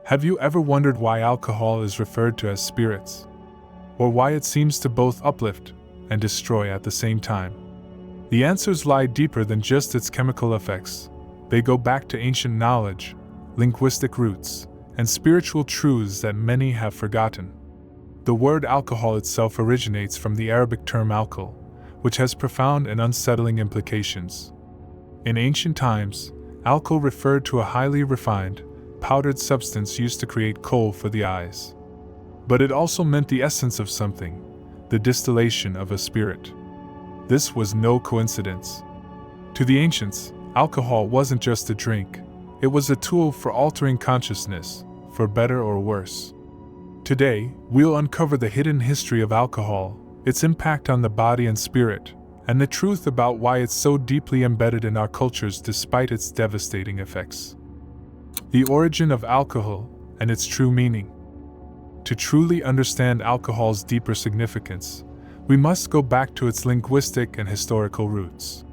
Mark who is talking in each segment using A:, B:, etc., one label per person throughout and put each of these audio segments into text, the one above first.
A: Have you ever wondered why alcohol is referred to as spirits? Or why it seems to both uplift and destroy at the same time? The answers lie deeper than just its chemical effects. They go back to ancient knowledge, linguistic roots, and spiritual truths that many have forgotten. The word alcohol itself originates from the Arabic term al-kuḥl, which has profound and unsettling implications. In ancient times, al-kuḥl referred to a highly refined, powdered substance used to create kohl for the eyes. But it also meant the essence of something, the distillation of a spirit. This was no coincidence. To the ancients, alcohol wasn't just a drink, it was a tool for altering consciousness, for better or worse. Today, we'll uncover the hidden history of alcohol, its impact on the body and spirit, and the truth about why it's so deeply embedded in our cultures despite its devastating effects. The origin of al-kuḥl and its true meaning. To truly understand alcohol's deeper significance, we must go back to its linguistic and historical roots.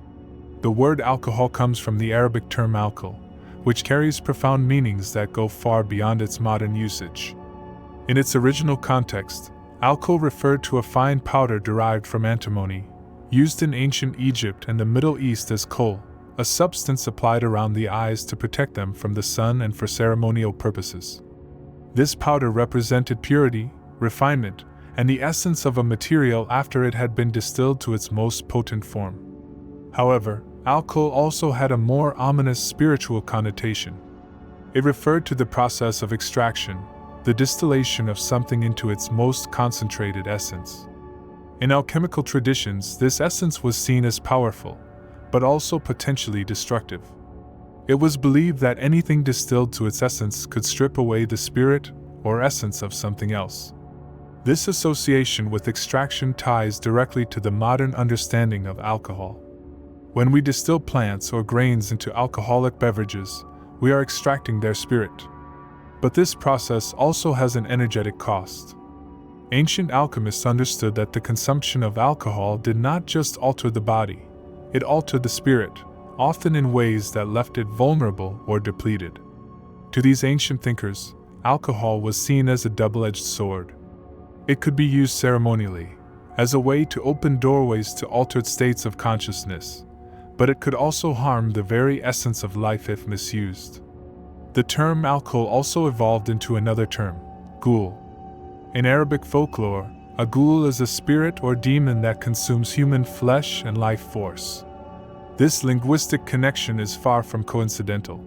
A: The word alcohol comes from the Arabic term al-kuḥl, which carries profound meanings that go far beyond its modern usage. In its original context, al-kuḥl referred to a fine powder derived from antimony, used in ancient Egypt and the Middle East as kohl, a substance applied around the eyes to protect them from the sun and for ceremonial purposes. This powder represented purity, refinement, and the essence of a material after it had been distilled to its most potent form. However, al-kuḥl also had a more ominous spiritual connotation. It referred to the process of extraction, the distillation of something into its most concentrated essence. In alchemical traditions, this essence was seen as powerful, but also potentially destructive. It was believed that anything distilled to its essence could strip away the spirit or essence of something else. This association with extraction ties directly to the modern understanding of alcohol. When we distill plants or grains into alcoholic beverages, we are extracting their spirit. But this process also has an energetic cost. Ancient alchemists understood that the consumption of alcohol did not just alter the body, it altered the spirit, often in ways that left it vulnerable or depleted. To these ancient thinkers, alcohol was seen as a double-edged sword. It could be used ceremonially, as a way to open doorways to altered states of consciousness, but it could also harm the very essence of life if misused. The term al-kuḥl also evolved into another term, ghoul. In Arabic folklore, a ghoul is a spirit or demon that consumes human flesh and life force. This linguistic connection is far from coincidental.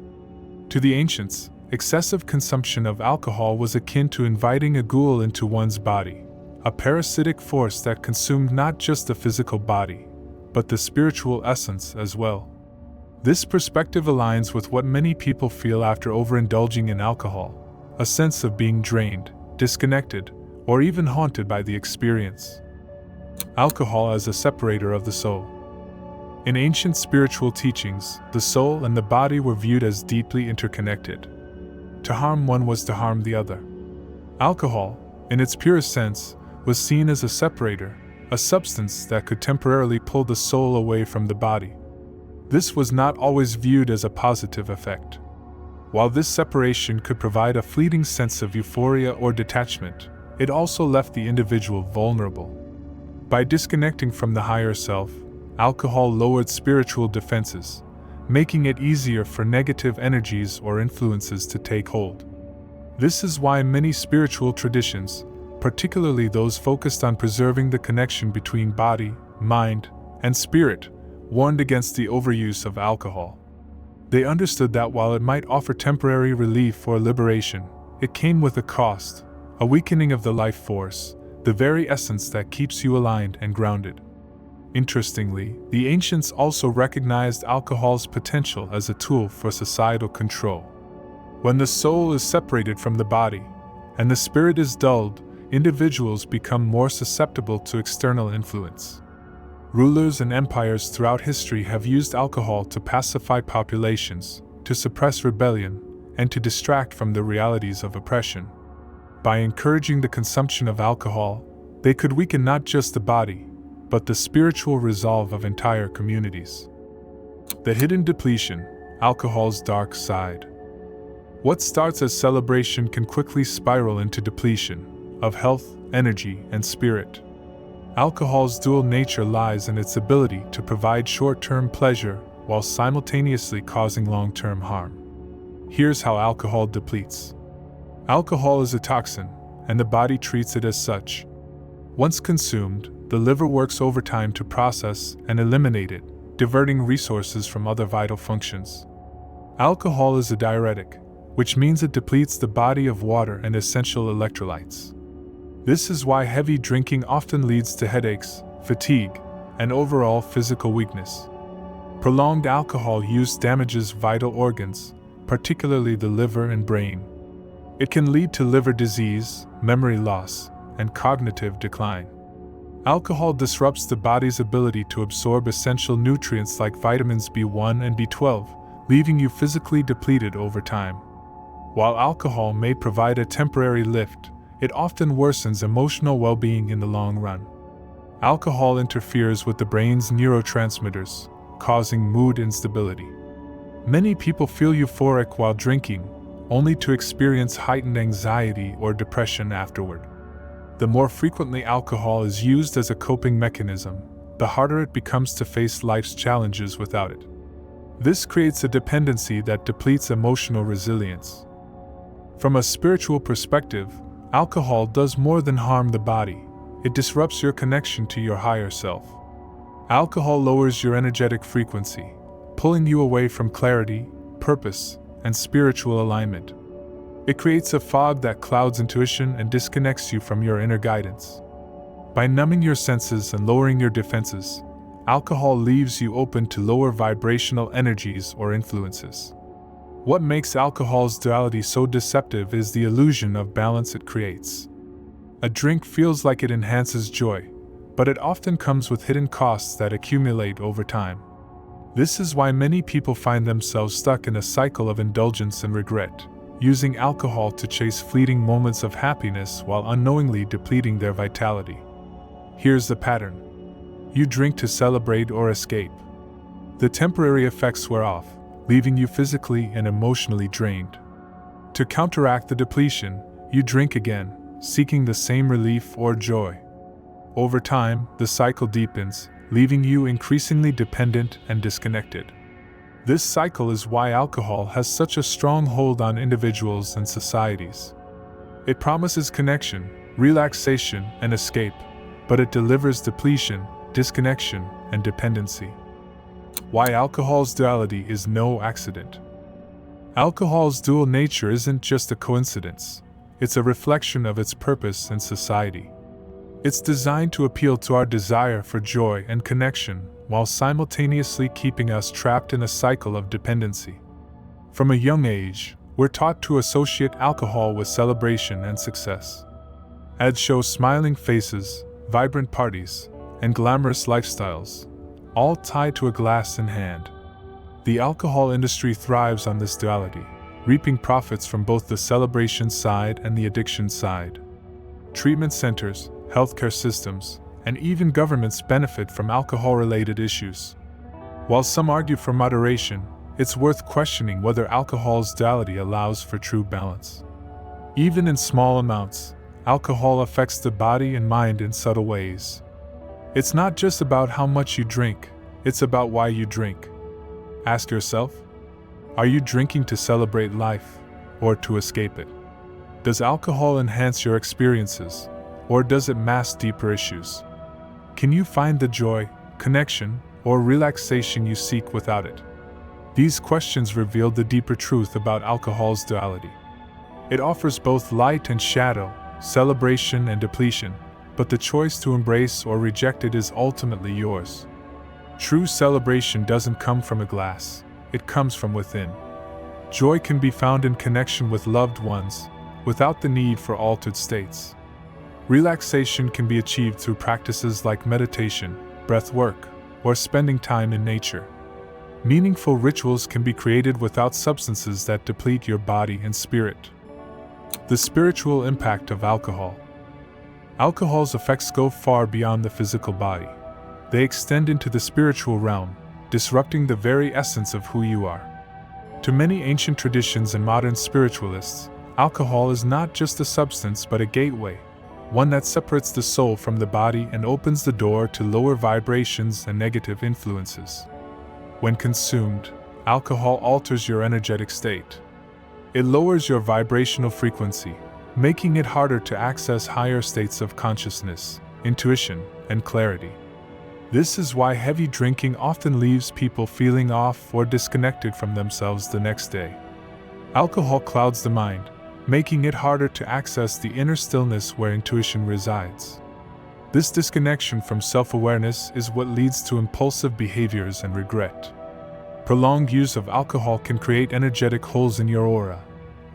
A: To the ancients, excessive consumption of alcohol was akin to inviting a ghoul into one's body, a parasitic force that consumed not just the physical body, but the spiritual essence as well. This perspective aligns with what many people feel after overindulging in alcohol, a sense of being drained, disconnected, or even haunted by the experience. Alcohol as a separator of the soul. In ancient spiritual teachings, the soul and the body were viewed as deeply interconnected. To harm one was to harm the other. Alcohol, in its purest sense, was seen as a separator, a substance that could temporarily pull the soul away from the body. This was not always viewed as a positive effect. While this separation could provide a fleeting sense of euphoria or detachment, it also left the individual vulnerable. By disconnecting from the higher self, alcohol lowered spiritual defenses, making it easier for negative energies or influences to take hold. This is why many spiritual traditions, particularly those focused on preserving the connection between body, mind, and spirit, warned against the overuse of alcohol. They understood that while it might offer temporary relief or liberation, it came with a cost, a weakening of the life force, the very essence that keeps you aligned and grounded. Interestingly, the ancients also recognized alcohol's potential as a tool for societal control. When the soul is separated from the body, and the spirit is dulled, individuals become more susceptible to external influence. Rulers and empires throughout history have used alcohol to pacify populations, to suppress rebellion, and to distract from the realities of oppression. By encouraging the consumption of alcohol, they could weaken not just the body, but the spiritual resolve of entire communities. The hidden depletion, alcohol's dark side. What starts as celebration can quickly spiral into depletion of health, energy, and spirit. Alcohol's dual nature lies in its ability to provide short-term pleasure while simultaneously causing long-term harm. Here's how alcohol depletes. Alcohol is a toxin, and the body treats it as such. Once consumed, the liver works overtime to process and eliminate it, diverting resources from other vital functions. Alcohol is a diuretic, which means it depletes the body of water and essential electrolytes. This is why heavy drinking often leads to headaches, fatigue, and overall physical weakness. Prolonged alcohol use damages vital organs, particularly the liver and brain. It can lead to liver disease, memory loss, and cognitive decline. Alcohol disrupts the body's ability to absorb essential nutrients like vitamins B1 and B12, leaving you physically depleted over time. While alcohol may provide a temporary lift, it often worsens emotional well-being in the long run. Alcohol interferes with the brain's neurotransmitters, causing mood instability. Many people feel euphoric while drinking, only to experience heightened anxiety or depression afterward. The more frequently alcohol is used as a coping mechanism, the harder it becomes to face life's challenges without it. This creates a dependency that depletes emotional resilience. From a spiritual perspective, alcohol does more than harm the body. It disrupts your connection to your higher self. Alcohol lowers your energetic frequency, pulling you away from clarity, purpose, and spiritual alignment. It creates a fog that clouds intuition and disconnects you from your inner guidance. By numbing your senses and lowering your defenses, alcohol leaves you open to lower vibrational energies or influences. What makes alcohol's duality so deceptive is the illusion of balance it creates. A drink feels like it enhances joy, but it often comes with hidden costs that accumulate over time. This is why many people find themselves stuck in a cycle of indulgence and regret, using alcohol to chase fleeting moments of happiness while unknowingly depleting their vitality. Here's the pattern. You drink to celebrate or escape. The temporary effects wear off, leaving you physically and emotionally drained. To counteract the depletion, you drink again, seeking the same relief or joy. Over time, the cycle deepens, leaving you increasingly dependent and disconnected. This cycle is why alcohol has such a strong hold on individuals and societies. It promises connection, relaxation, and escape, but it delivers depletion, disconnection, and dependency. Why alcohol's duality is no accident. Alcohol's dual nature isn't just a coincidence, it's a reflection of its purpose in society. It's designed to appeal to our desire for joy and connection, while simultaneously keeping us trapped in a cycle of dependency. From a young age, we're taught to associate alcohol with celebration and success. Ads show smiling faces, vibrant parties, and glamorous lifestyles, all tied to a glass in hand. The alcohol industry thrives on this duality, reaping profits from both the celebration side and the addiction side. Treatment centers, healthcare systems, and even governments benefit from alcohol-related issues. While some argue for moderation, it's worth questioning whether alcohol's duality allows for true balance. Even in small amounts, alcohol affects the body and mind in subtle ways. It's not just about how much you drink, it's about why you drink. Ask yourself, are you drinking to celebrate life, or to escape it? Does alcohol enhance your experiences, or does it mask deeper issues? Can you find the joy, connection, or relaxation you seek without it? These questions reveal the deeper truth about alcohol's duality. It offers both light and shadow, celebration and depletion, but the choice to embrace or reject it is ultimately yours. True celebration doesn't come from a glass, it comes from within. Joy can be found in connection with loved ones, without the need for altered states. Relaxation can be achieved through practices like meditation, breath work, or spending time in nature. Meaningful rituals can be created without substances that deplete your body and spirit. The spiritual impact of alcohol. Alcohol's effects go far beyond the physical body. They extend into the spiritual realm, disrupting the very essence of who you are. To many ancient traditions and modern spiritualists, alcohol is not just a substance but a gateway, one that separates the soul from the body and opens the door to lower vibrations and negative influences. When consumed, alcohol alters your energetic state. It lowers your vibrational frequency, making it harder to access higher states of consciousness, intuition, and clarity. This is why heavy drinking often leaves people feeling off or disconnected from themselves the next day. Alcohol clouds the mind, making it harder to access the inner stillness where intuition resides. This disconnection from self-awareness is what leads to impulsive behaviors and regret. Prolonged use of alcohol can create energetic holes in your aura,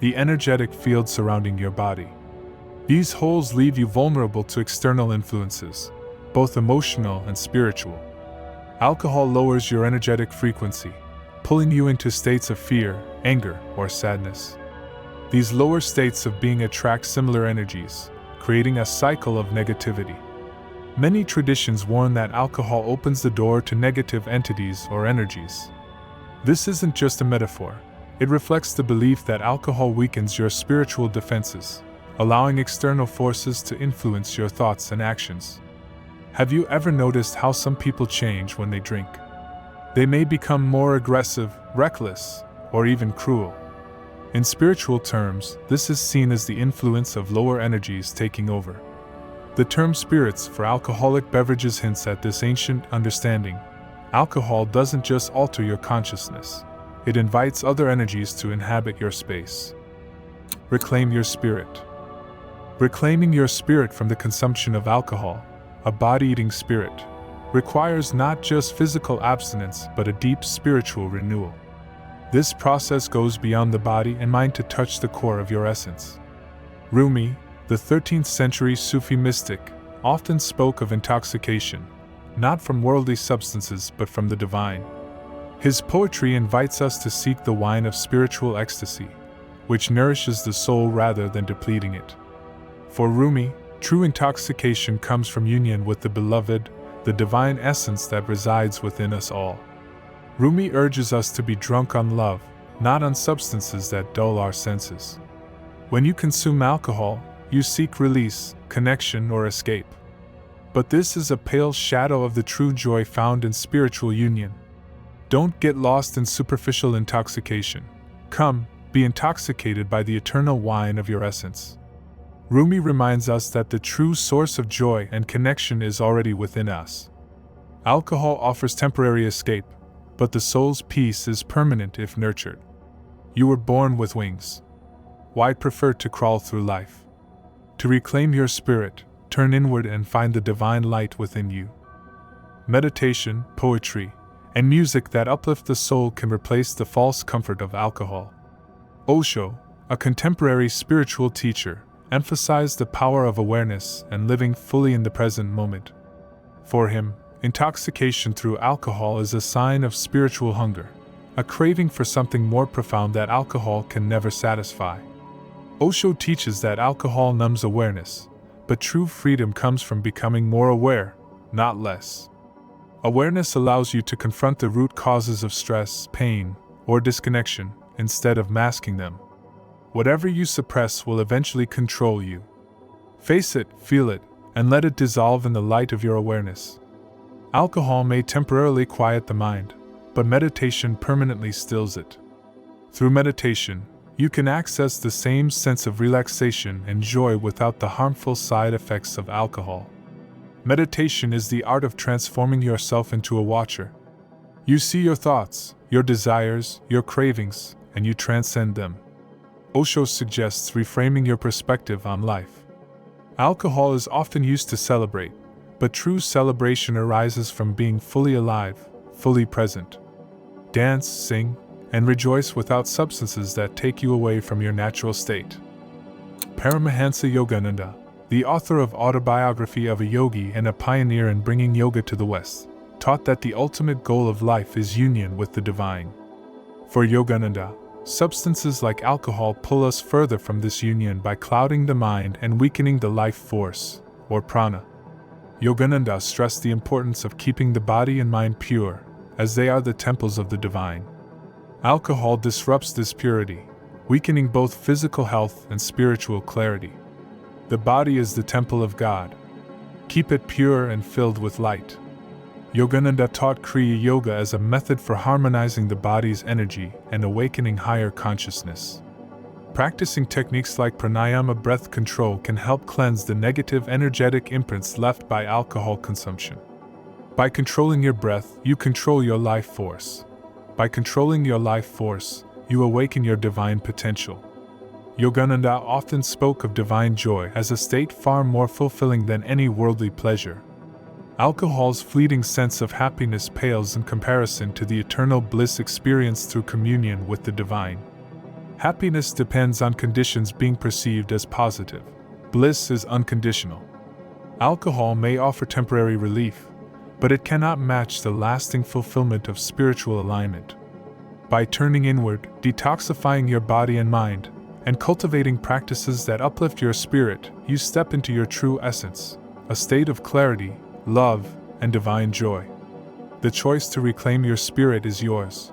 A: the energetic field surrounding your body. These holes leave you vulnerable to external influences, both emotional and spiritual. Alcohol lowers your energetic frequency, pulling you into states of fear, anger, or sadness. These lower states of being attract similar energies, creating a cycle of negativity. Many traditions warn that alcohol opens the door to negative entities or energies. This isn't just a metaphor, it reflects the belief that alcohol weakens your spiritual defenses, allowing external forces to influence your thoughts and actions. Have you ever noticed how some people change when they drink? They may become more aggressive, reckless, or even cruel. In spiritual terms, this is seen as the influence of lower energies taking over. The term spirits for alcoholic beverages hints at this ancient understanding. Alcohol doesn't just alter your consciousness, it invites other energies to inhabit your space. Reclaim your spirit. Reclaiming your spirit from the consumption of alcohol, a body-eating spirit, requires not just physical abstinence but a deep spiritual renewal. This process goes beyond the body and mind to touch the core of your essence. Rumi, the 13th century Sufi mystic, often spoke of intoxication, not from worldly substances but from the divine. His poetry invites us to seek the wine of spiritual ecstasy, which nourishes the soul rather than depleting it. For Rumi, true intoxication comes from union with the beloved, the divine essence that resides within us all. Rumi urges us to be drunk on love, not on substances that dull our senses. When you consume alcohol, you seek release, connection, or escape. But this is a pale shadow of the true joy found in spiritual union. Don't get lost in superficial intoxication. Come, be intoxicated by the eternal wine of your essence. Rumi reminds us that the true source of joy and connection is already within us. Alcohol offers temporary escape, but the soul's peace is permanent if nurtured. You were born with wings. Why prefer to crawl through life? To reclaim your spirit, turn inward and find the divine light within you. Meditation, poetry, and music that uplift the soul can replace the false comfort of alcohol. Osho, a contemporary spiritual teacher, emphasized the power of awareness and living fully in the present moment. For him, intoxication through alcohol is a sign of spiritual hunger, a craving for something more profound that alcohol can never satisfy. Osho teaches that alcohol numbs awareness, but true freedom comes from becoming more aware, not less. Awareness allows you to confront the root causes of stress, pain, or disconnection, instead of masking them. Whatever you suppress will eventually control you. Face it, feel it, and let it dissolve in the light of your awareness. Alcohol may temporarily quiet the mind, but meditation permanently stills it. Through meditation, you can access the same sense of relaxation and joy without the harmful side effects of alcohol. Meditation is the art of transforming yourself into a watcher. You see your thoughts, your desires, your cravings, and you transcend them. Osho suggests reframing your perspective on life. Alcohol is often used to celebrate, but true celebration arises from being fully alive, fully present. Dance, sing, and rejoice without substances that take you away from your natural state. Paramahansa Yogananda, the author of Autobiography of a Yogi and a pioneer in bringing yoga to the West, taught that the ultimate goal of life is union with the divine. For Yogananda, substances like alcohol pull us further from this union by clouding the mind and weakening the life force, or prana. Yogananda stressed the importance of keeping the body and mind pure, as they are the temples of the divine. Alcohol disrupts this purity, weakening both physical health and spiritual clarity. The body is the temple of God. Keep it pure and filled with light. Yogananda taught Kriya Yoga as a method for harmonizing the body's energy and awakening higher consciousness. Practicing techniques like pranayama breath control can help cleanse the negative energetic imprints left by alcohol consumption. By controlling your breath, you control your life force. By controlling your life force, you awaken your divine potential. Yogananda often spoke of divine joy as a state far more fulfilling than any worldly pleasure. Alcohol's fleeting sense of happiness pales in comparison to the eternal bliss experienced through communion with the divine. Happiness depends on conditions being perceived as positive. Bliss is unconditional. Alcohol may offer temporary relief, but it cannot match the lasting fulfillment of spiritual alignment. By turning inward, detoxifying your body and mind, and cultivating practices that uplift your spirit, you step into your true essence, a state of clarity, love, and divine joy. The choice to reclaim your spirit is yours.